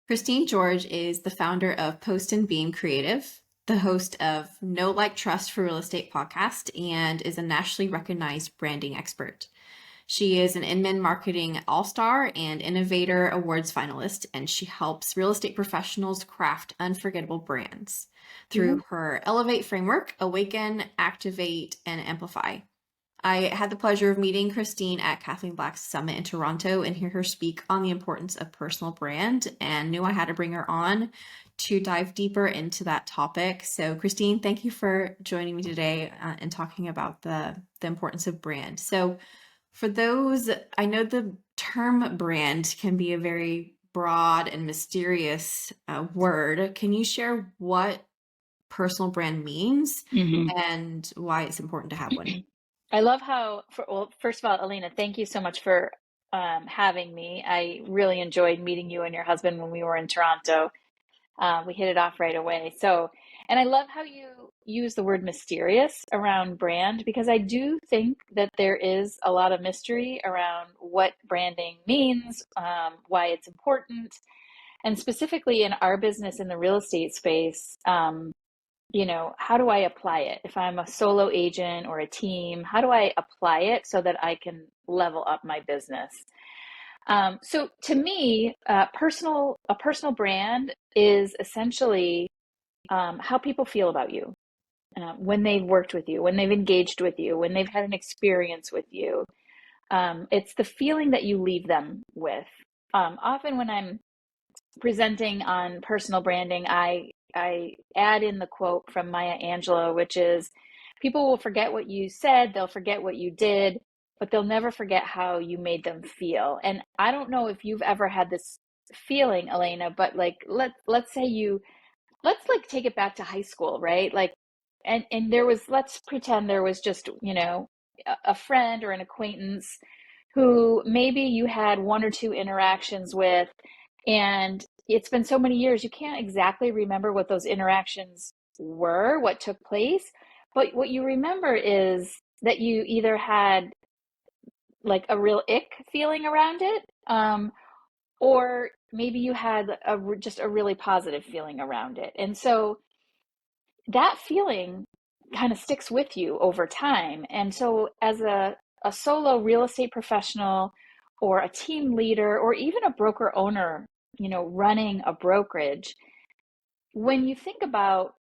Christine George is the founder of Post and Beam Creative, the host of No Like Trust for Real Estate podcast, and is a nationally recognized branding expert. She is an Inman Marketing All-Star and Innovator Awards finalist, and she helps real estate professionals craft unforgettable brands through her Elevate framework, Awaken, Activate, and Amplify. I had the pleasure of meeting Christine at Kathleen Black's Summit in Toronto and hear her speak on the importance of personal brand, and knew I had to bring her on to dive deeper into that topic. So Christine, thank you for joining me today and talking about the importance of brand. So for those, I know the term brand can be a very broad and mysterious word. Can you share what personal brand means and why it's important to have one? I love well, first of all, Elena, thank you so much for having me. I really enjoyed meeting you and your husband when we were in Toronto. We hit it off right away. And I love how you use the word mysterious around brand, because I do think that there is a lot of mystery around what branding means, why it's important. And specifically in our business in the real estate space, how do I apply it? If I'm a solo agent or a team, how do I apply it so that I can level up my business? So to me, a personal brand is essentially how people feel about you when they've worked with you, when they've engaged with you, when they've had an experience with you. It's the feeling that you leave them with. Often when I'm presenting on personal branding, I add in the quote from Maya Angelou, which is, people will forget what you said, they'll forget what you did, but they'll never forget how you made them feel. And I don't know if you've ever had this feeling, Elena, but like let's like take it back to high school, right? Like and there was, let's pretend there was just, a friend or an acquaintance who maybe you had one or two interactions with, and it's been so many years, you can't exactly remember what those interactions were, what took place. But what you remember is that you either had like a real ick feeling around it, or maybe you had just a really positive feeling around it. And so that feeling kind of sticks with you over time. And so as a solo real estate professional or a team leader or even a broker owner, running a brokerage, when you think about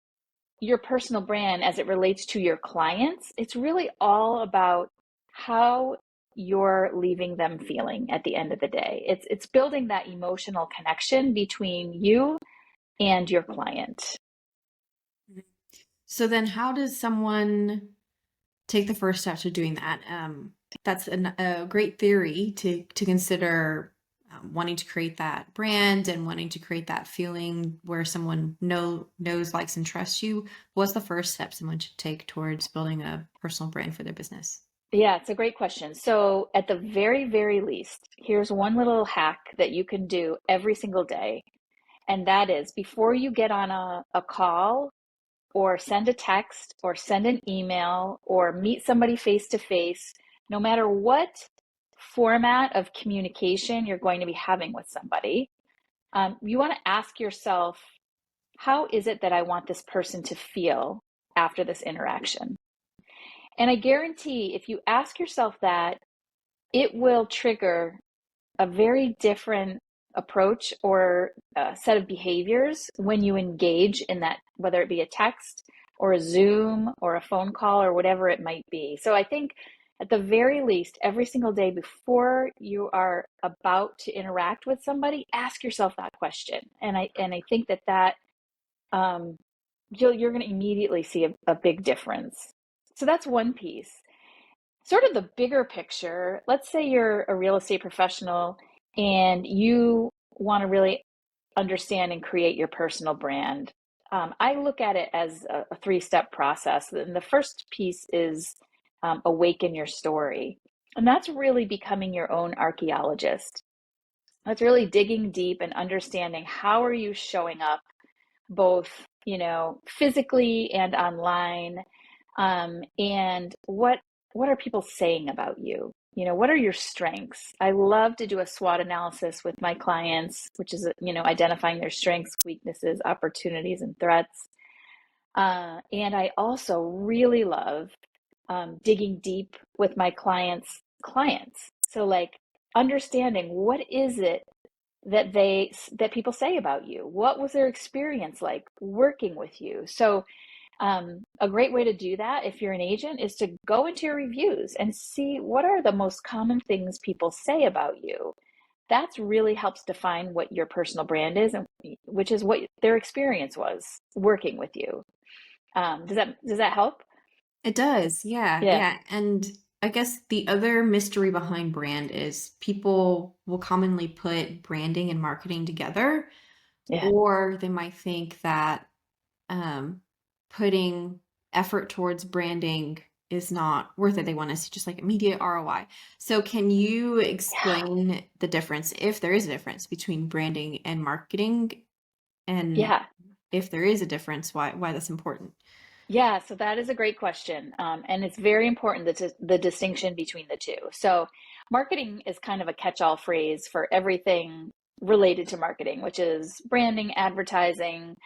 your personal brand as it relates to your clients, it's really all about how you're leaving them feeling at the end of the day. It's building that emotional connection between you and your client. So then how does someone take the first step to doing that? That's a great theory to consider, wanting to create that brand and wanting to create that feeling where someone knows, likes, and trusts you. What's the first step someone should take towards building a personal brand for their business? Yeah, it's a great question. So at the very, very least, here's one little hack that you can do every single day. And that is, before you get on a call or send a text or send an email or meet somebody face to face, no matter what format of communication you're going to be having with somebody, you want to ask yourself, how is it that I want this person to feel after this interaction? And I guarantee if you ask yourself that, it will trigger a very different approach or a set of behaviors when you engage in that, whether it be a text or a Zoom or a phone call or whatever it might be. So I think at the very least, every single day before you are about to interact with somebody, ask yourself that question. And I think that you're going to immediately see a big difference. So that's one piece. Sort of the bigger picture, let's say you're a real estate professional and you want to really understand and create your personal brand. I look at it as a three-step process. And the first piece is awaken your story. And that's really becoming your own archaeologist. That's really digging deep and understanding, how are you showing up both, physically and online, and what are people saying about you? what are your strengths? I love to do a SWOT analysis with my clients, which is, identifying their strengths, weaknesses, opportunities, and threats. And I also really love digging deep with my clients. So like understanding what is it that people say about you? What was their experience like working with you? So a great way to do that if you're an agent is to go into your reviews and see what are the most common things people say about you. That's really helps define what your personal brand is, and which is what their experience was working with you. Does that help? It does. Yeah. Yeah. Yeah. And I guess the other mystery behind brand is people will commonly put branding and marketing together, Yeah. or they might think that um, putting effort towards branding is not worth it. They want to see just like immediate ROI. So, can you Yeah. explain the difference, if there is a difference between branding and marketing, and Yeah. if there is a difference, why that's important? Yeah, so that is a great question. And it's very important the distinction between the two. So, marketing is kind of a catch-all phrase for everything related to marketing, which is branding, advertising,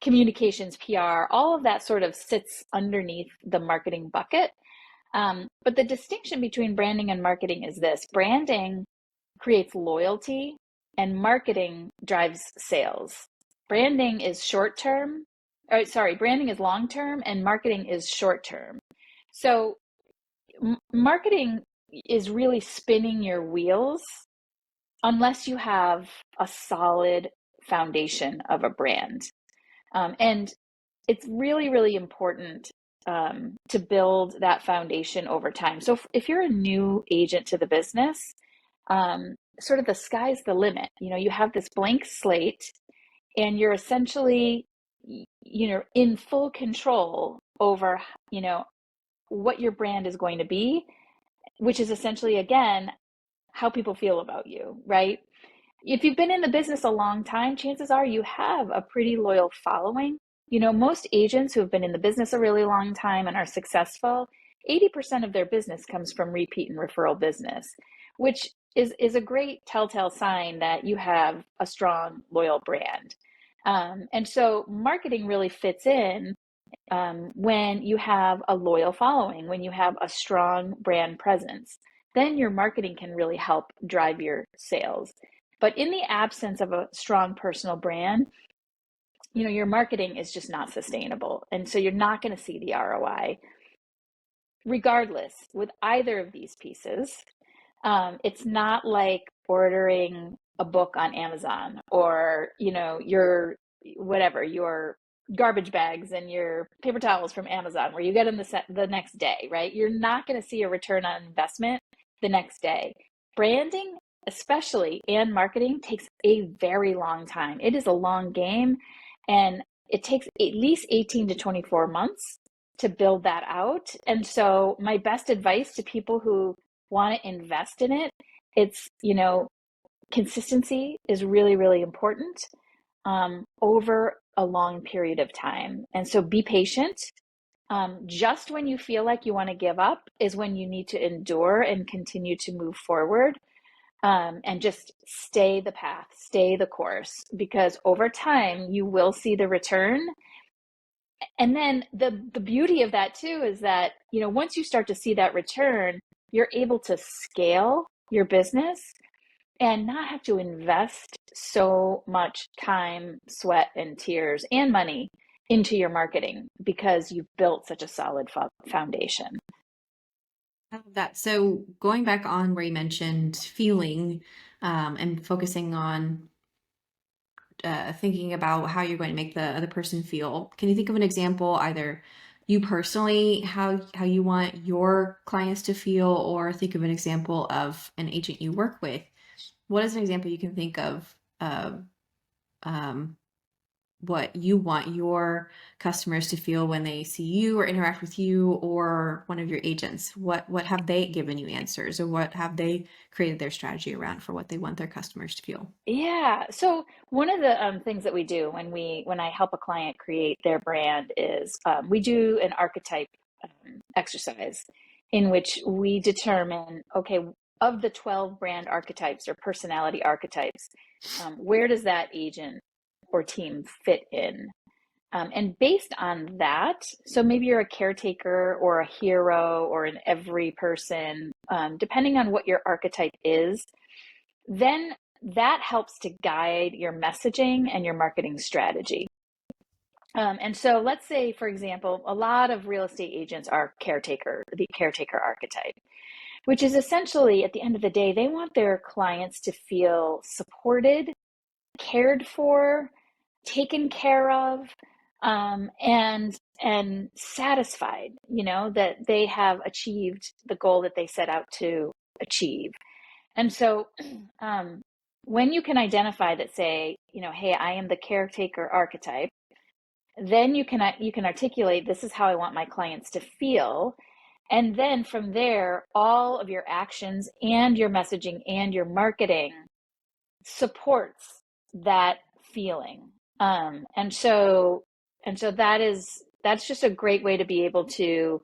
communications, PR, all of that sort of sits underneath the marketing bucket. But the distinction between branding and marketing is this: branding creates loyalty, and marketing drives sales. Branding is short term, or sorry, branding is long term, and marketing is short term. So, marketing is really spinning your wheels unless you have a solid foundation of a brand. And it's really, really important to build that foundation over time. So if you're a new agent to the business, sort of the sky's the limit. You have this blank slate, and you're essentially, in full control over, what your brand is going to be, which is essentially, again, how people feel about you, right? If you've been in the business a long time, chances are you have a pretty loyal following. Most agents who have been in the business a really long time and are successful, 80% of their business comes from repeat and referral business, which is a great telltale sign that you have a strong, loyal brand. And so marketing really fits in when you have a loyal following, when you have a strong brand presence, then your marketing can really help drive your sales. But in the absence of a strong personal brand, your marketing is just not sustainable. And so you're not going to see the ROI. Regardless, with either of these pieces, it's not like ordering a book on Amazon, or, your garbage bags and your paper towels from Amazon, where you get them the next day, right? You're not going to see a return on investment the next day. Branding, especially, and marketing takes a very long time. It is a long game, and it takes at least 18 to 24 months to build that out. And so my best advice to people who want to invest in it, it's, consistency is really, really important over a long period of time. And so be patient. Just when you feel like you want to give up is when you need to endure and continue to move forward, and just stay the path, stay the course, because over time you will see the return. And then the beauty of that too is that, once you start to see that return, you're able to scale your business and not have to invest so much time, sweat, and tears and money into your marketing, because you've built such a solid foundation. I love that. So, going back on where you mentioned feeling, and focusing on thinking about how you're going to make the other person feel. Can you think of an example, either you personally, how you want your clients to feel, or think of an example of an agent you work with? What is an example you can think of um, what you want your customers to feel when they see you or interact with you or one of your agents? What have they given you answers, or what have they created their strategy around for what they want their customers to feel? Yeah. So one of the things that we do when I help a client create their brand is we do an archetype exercise. in which we determine, okay, of the 12 brand archetypes or personality archetypes, where does that agent or team fit in? And based on that, so maybe you're a caretaker or a hero or an every person, depending on what your archetype is, then that helps to guide your messaging and your marketing strategy. And so let's say, for example, a lot of real estate agents are the caretaker archetype, which is essentially at the end of the day, they want their clients to feel supported, cared for, taken care of, and satisfied, that they have achieved the goal that they set out to achieve. And so when you can identify that, say, hey, I am the caretaker archetype, then you can articulate, this is how I want my clients to feel. And then from there, all of your actions and your messaging and your marketing supports that feeling. And so that's just a great way to be able to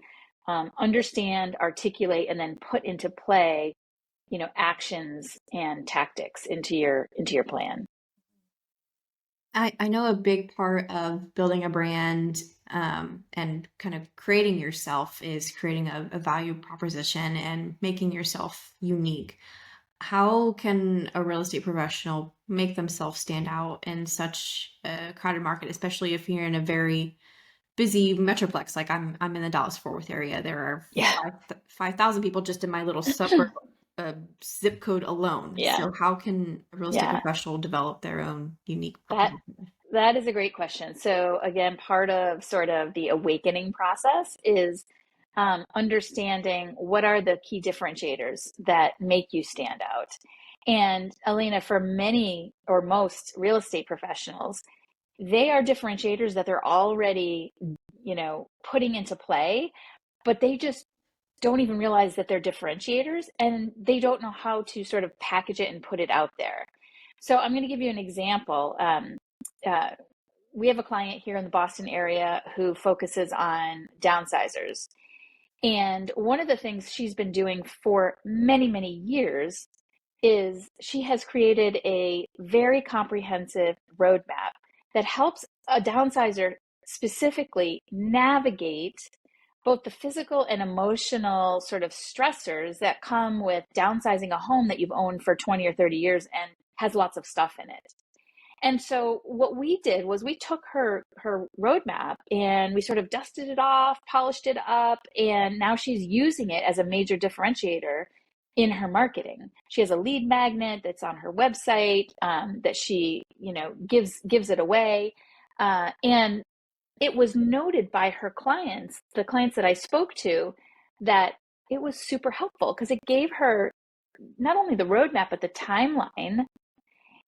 understand, articulate, and then put into play, actions and tactics into your plan. I know a big part of building a brand and kind of creating yourself is creating a value proposition and making yourself unique. How can a real estate professional make themselves stand out in such a crowded market, especially if you're in a very busy metroplex? Like I'm in the Dallas Fort Worth area. There are Yeah. 5,000 people just in my little suburb zip code alone. Yeah. So how can a real estate Yeah. professional develop their own unique That proposition? that is a great question. So again, part of sort of the awakening process is understanding what are the key differentiators that make you stand out. And Elena, for many or most real estate professionals, they are differentiators that they're already, putting into play, but they just don't even realize that they're differentiators, and they don't know how to sort of package it and put it out there. So I'm going to give you an example. Uh, we have a client here in the Boston area who focuses on downsizers. And one of the things she's been doing for many, many years is she has created a very comprehensive roadmap that helps a downsizer specifically navigate both the physical and emotional sort of stressors that come with downsizing a home that you've owned for 20 or 30 years and has lots of stuff in it. And so what we did was we took her roadmap and we sort of dusted it off, polished it up, and now she's using it as a major differentiator in her marketing. She has a lead magnet that's on her website, that she gives it away, and it was noted by her clients, the clients that I spoke to, that it was super helpful because it gave her not only the roadmap but the timeline,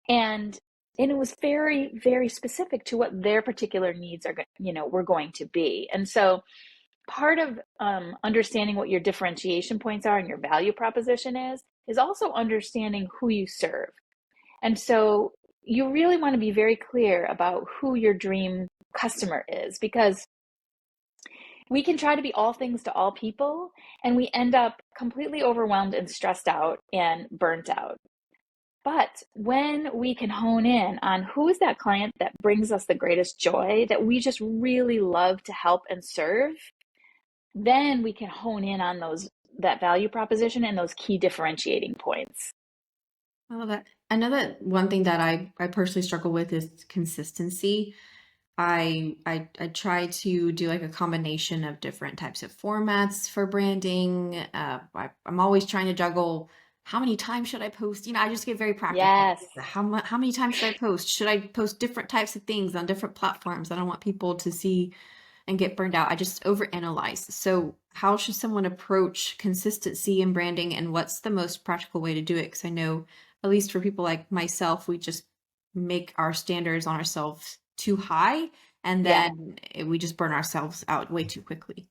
and it was very, very specific to what their particular needs were going to be. And so part of understanding what your differentiation points are and your value proposition is also understanding who you serve. And so you really want to be very clear about who your dream customer is, because we can try to be all things to all people and we end up completely overwhelmed and stressed out and burnt out. But when we can hone in on who is that client that brings us the greatest joy, that we just really love to help and serve, then we can hone in on that value proposition and those key differentiating points. I love that. I know that one thing that I personally struggle with is consistency. I try to do like a combination of different types of formats for branding. I'm always trying to juggle how many times should I post? I just get very practical. Yes. How many times should I post? Should I post different types of things on different platforms? I don't want people to see and get burned out. I just overanalyze. So, how should someone approach consistency in branding, and what's the most practical way to do it? Because I know, at least for people like myself, we just make our standards on ourselves too high, and Yeah. then we just burn ourselves out way too quickly.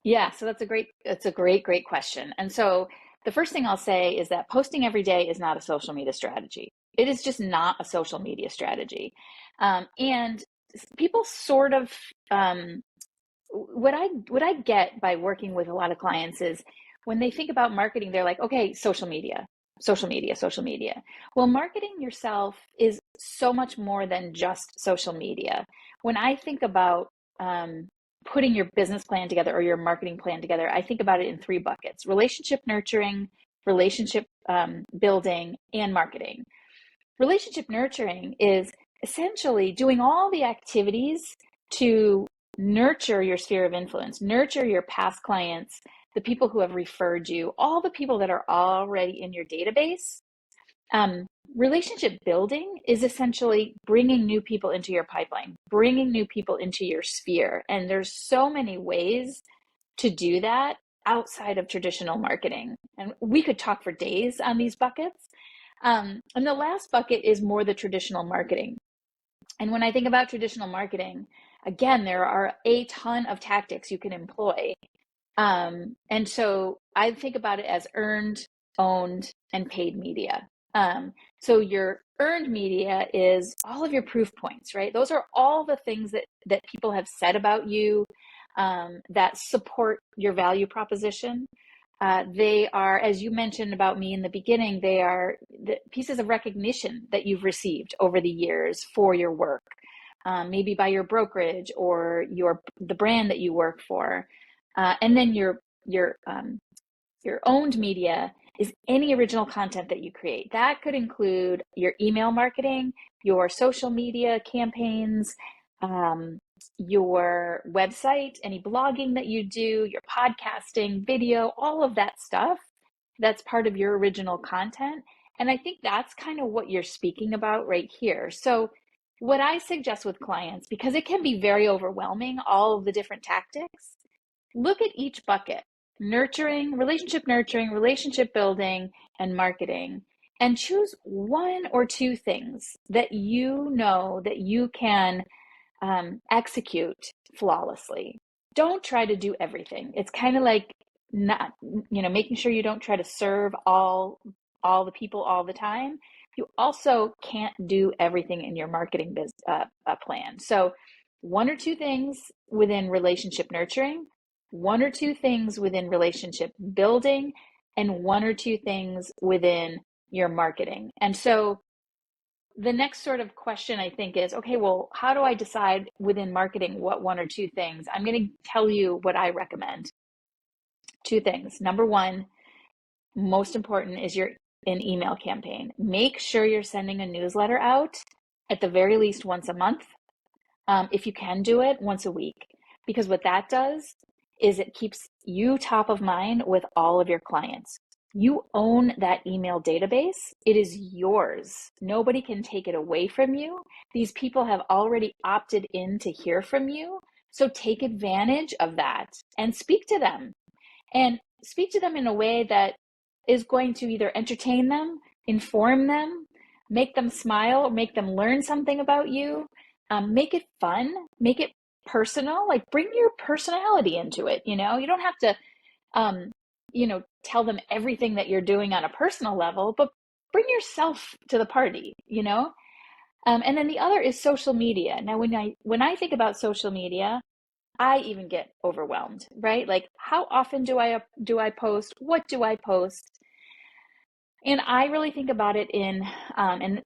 Yeah. So that's a great question. And so the first thing I'll say is that posting every day is not a social media strategy. It is just not a social media strategy. And people sort of, what I get by working with a lot of clients is when they think about marketing, they're like, okay, social media, social media, social media. Well, marketing yourself is so much more than just social media. When I think about putting your business plan together or your marketing plan together, I think about it in three buckets: relationship nurturing, relationship building, and marketing. Relationship nurturing is essentially doing all the activities to nurture your sphere of influence, nurture your past clients, the people who have referred you, all the people that are already in your database. Relationship building is essentially bringing new people into your pipeline, bringing new people into your sphere. And there's so many ways to do that outside of traditional marketing. And we could talk for days on these buckets. And the last bucket is more the traditional marketing. And when I think about traditional marketing, again, there are a ton of tactics you can employ. And so I think about it as earned, owned, and paid media. So your earned media is all of your proof points, right? Those are all the things that people have said about you that support your value proposition. They are, as you mentioned about me in the beginning, they are the pieces of recognition that you've received over the years for your work, maybe by your brokerage or the brand that you work for. And then your owned media is any original content that you create. That could include your email marketing, your social media campaigns, your website, any blogging that you do, your podcasting, video, all of that stuff. That's part of your original content. And I think that's kind of what you're speaking about right here. So, what I suggest with clients, because it can be very overwhelming, all of the different tactics, look at each bucket: nurturing, relationship building, and marketing, and choose one or two things that you know that you can execute flawlessly. Don't try to do everything. It's kind of like not, making sure you don't try to serve all the people all the time. You also can't do everything in your marketing plan. So, one or two things within relationship nurturing, one or two things within relationship building, and one or two things within your marketing. And so, the next sort of question I think is, okay, well, how do I decide within marketing what one or two things? I'm going to tell you what I recommend. Two things. Number one, most important, is an email campaign. Make sure you're sending a newsletter out at the very least once a month. If you can do it, once a week, because what that does is it keeps you top of mind with all of your clients. You own that email database. It is yours. Nobody can take it away from you. These people have already opted in to hear from you. So take advantage of that and speak to them. And speak to them in a way that is going to either entertain them, inform them, make them smile, make them learn something about you. Make it fun, make it personal, like bring your personality into it. You don't have to tell them everything that you're doing on a personal level, but bring yourself to the party. And then the other is social media. Now, when I think about social media, I even get overwhelmed, right? Like, how often do I post? What do I post? And I really think about it and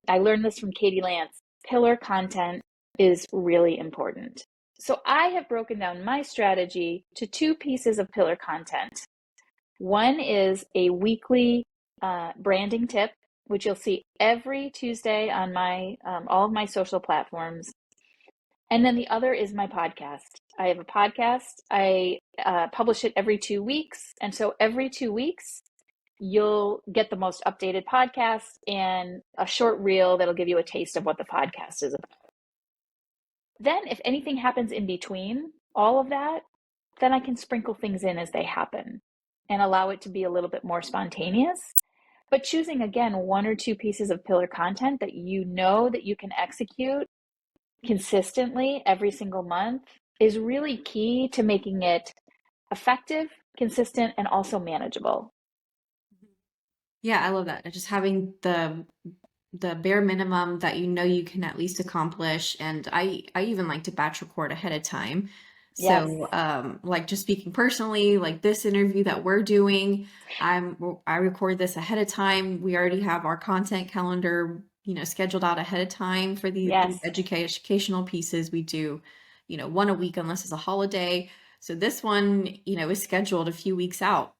I learned this from Katie Lance. Pillar content is really important. So I have broken down my strategy to two pieces of pillar content. One is a weekly branding tip, which you'll see every Tuesday on all of my social platforms. And then the other is my podcast. I have a podcast. I publish it every 2 weeks. And so every 2 weeks, you'll get the most updated podcast and a short reel that'll give you a taste of what the podcast is about. Then, if anything happens in between all of that, then I can sprinkle things in as they happen and allow it to be a little bit more spontaneous. But choosing, again, one or two pieces of pillar content that you know that you can execute consistently every single month is really key to making it effective, consistent, and also manageable. Yeah, I love that. Just having the bare minimum that you know you can at least accomplish. And I even like to batch record ahead of time. Yes. So, like just speaking personally, like this interview that we're doing, I record this ahead of time. We already have our content calendar, scheduled out ahead of time for these Yes. educational pieces. We do, one a week unless it's a holiday. So this one, is scheduled a few weeks out,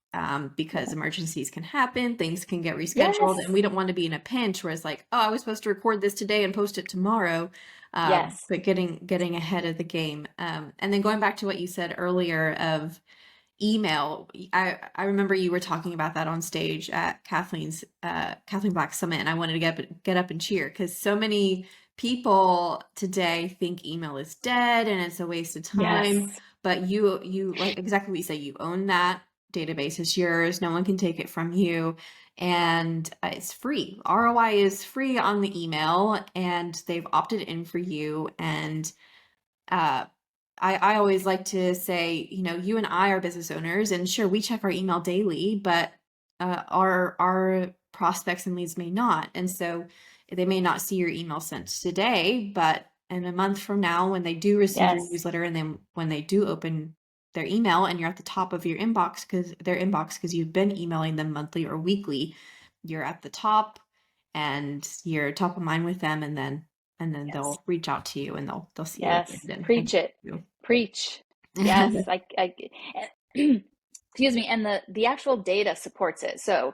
because emergencies can happen, things can get rescheduled, and Yes. we don't want to be in a pinch where it's like, oh, I was supposed to record this today and post it tomorrow. Yes. But getting ahead of the game. And then going back to what you said earlier of email, I remember you were talking about that on stage at Kathleen Black Summit, and I wanted to get up and cheer because so many people today think email is dead and it's a waste of time. Yes. But you like exactly what you say. You own that database. It's yours. No one can take it from you. And it's free. ROI is free on the email, and they've opted in for you. And uh, I always like to say, you and I are business owners, and sure, we check our email daily, but our prospects and leads may not. And so they may not see your email sent today, but in a month from now, when they do receive your Yes. newsletter, and then when they do open their email and you're at the top of your inbox because you've been emailing them monthly or weekly, you're at the top and you're top of mind with them, and then Yes. they'll reach out to you and they'll see your Yes. brand and Preach it. you. Preach. Yes. Excuse me. And the actual data supports it. So,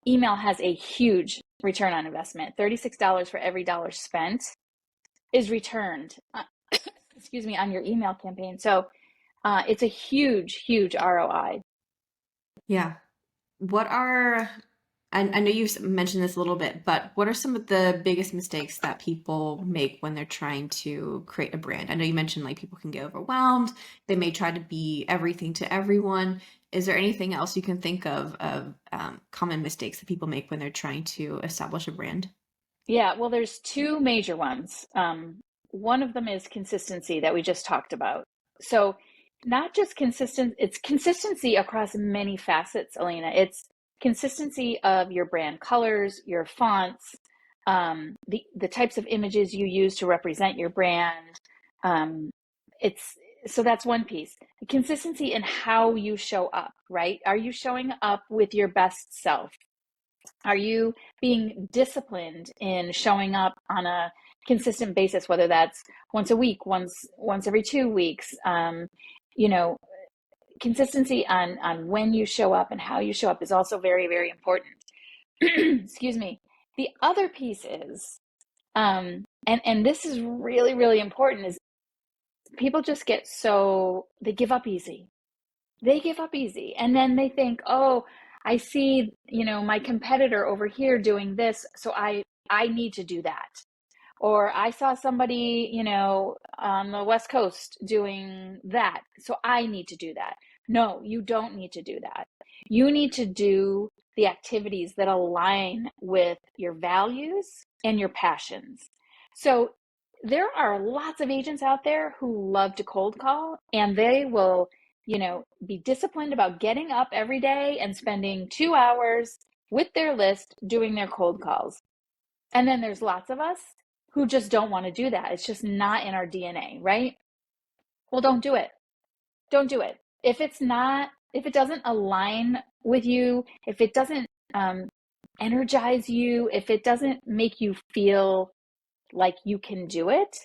email has a huge return on investment. $36 for every dollar spent is returned, excuse me, on your email campaign. So, it's a huge, huge ROI. Yeah. What are, I know you mentioned this a little bit, but what are some of the biggest mistakes that people make when they're trying to create a brand? I know you mentioned like people can get overwhelmed. They may try to be everything to everyone. Is there anything else you can think of common mistakes that people make when they're trying to establish a brand? Yeah, well, there's two major ones. One of them is consistency that we just talked about. So, not just consistent, it's consistency across many facets, Elena. It's consistency of your brand colors, your fonts, the types of images you use to represent your brand. Um, it's so that's one piece. The consistency in how you show up, right? Are you showing up with your best self? Are you being disciplined in showing up on a consistent basis, whether that's once a week, once every 2 weeks? You know, consistency on when you show up and how you show up is also very, very important. Excuse me. The other piece is, and this is really, really important, is people just get so they give up easy. They give up easy, and then they think, oh, I see, my competitor over here doing this, so I need to do that. Or I saw somebody, on the West Coast doing that, so I need to do that. No, you don't need to do that. You need to do the activities that align with your values and your passions. So there are lots of agents out there who love to cold call, and they will, be disciplined about getting up every day and spending 2 hours with their list doing their cold calls. And then there's lots of us who just don't want to do that. It's just not in our DNA, right? Well, don't do it. Don't do it. If it doesn't align with you, if it doesn't energize you, if it doesn't make you feel like you can do it,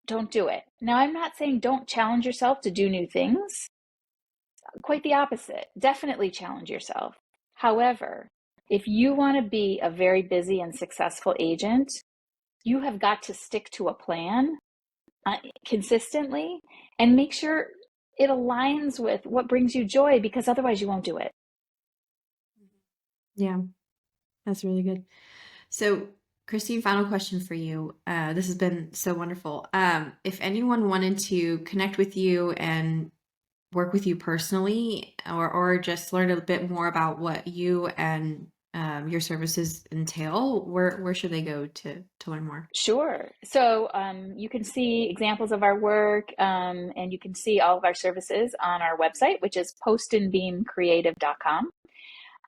don't do it. Now, I'm not saying don't challenge yourself to do new things. Quite the opposite. Definitely challenge yourself. However, if you want to be a very busy and successful agent, you have got to stick to a plan consistently and make sure it aligns with what brings you joy, because otherwise you won't do it. Yeah, that's really good. So, Christine, final question for you. This has been so wonderful. If anyone wanted to connect with you and work with you personally, or just learn a bit more about what you and your services entail, where should they go to learn more? Sure. So you can see examples of our work, and you can see all of our services on our website, which is postandbeamcreative.com.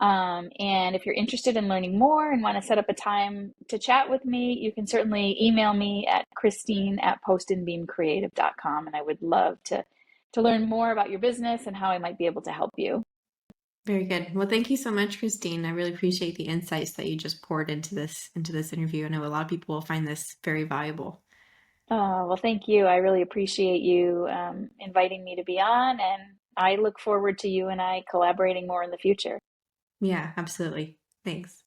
And if you're interested in learning more and want to set up a time to chat with me, you can certainly email me at christine@postandbeamcreative.com. And I would love to learn more about your business and how I might be able to help you. Very good. Well, thank you so much, Christine. I really appreciate the insights that you just poured into this interview. I know a lot of people will find this very valuable. Oh, well, thank you. I really appreciate you inviting me to be on, and I look forward to you and I collaborating more in the future. Yeah, absolutely. Thanks.